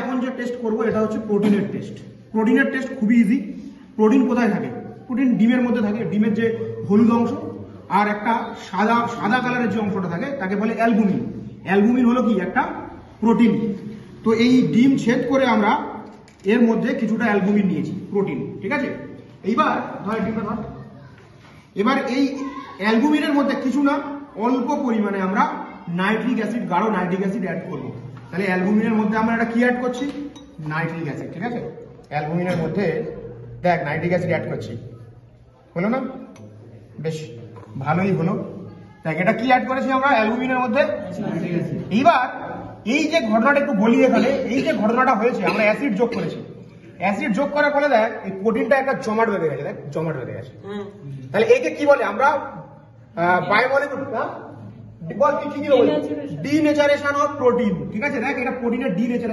এখন যে টেস্ট করব এটা হচ্ছে প্রোটিনের টেস্ট। প্রোটিনের টেস্ট খুবই ইজি। প্রোটিন কোথায় থাকে? প্রোটিন ডিমের মধ্যে থাকে। ডিমের যে হলুদ অংশ আর একটা সাদা সাদা কালারের যে অংশটা থাকে তাকে বলে অ্যালবুমিন। অ্যালবুমিন হলো কি? একটা প্রোটিন। তো এই ডিম ছেদ করে আমরা এর মধ্যে কিছুটা অ্যালবুমিন নিয়েছি, প্রোটিন, ঠিক আছে। এইবার ধর ডিমটা ধর। এবার এই অ্যালবুমিনের মধ্যে কিছু না অল্প পরিমাণে আমরা নাইট্রিক অ্যাসিড, গাঢ় নাইট্রিক অ্যাসিড অ্যাড করবো। তাহলে অ্যালবুমিনের মধ্যে আমরা এটা কি অ্যাড করছি? নাইট্রিক অ্যাসিড, ঠিক আছে। অ্যালবুমিনের মধ্যে দেখ নাইট্রিক অ্যাসিড অ্যাড করছি, হলো না? বেশ ভালোই হলো। দেখ এটা কি অ্যাড করেছি আমরা অ্যালবুমিনের মধ্যে? এইবার এই যে ঘটনাটা একটু বলি এখানে, এই যে ঘটনাটা হয়েছে আমরা অ্যাসিড যোগ করেছি। অ্যাসিড যোগ করার ফলে দেখ এই প্রোটিনটা একটা জমাট বেঁধে গেছে, দেখ জমাট বেঁধে গেছে। তাহলে একে কি বলে? আমরা বায়োমলিকুল বল কি বলি? ডিনেচারেশন অফ প্রোটিন, ঠিক আছে। দেখ এটা প্রোটিনের ডিনেচারেশন।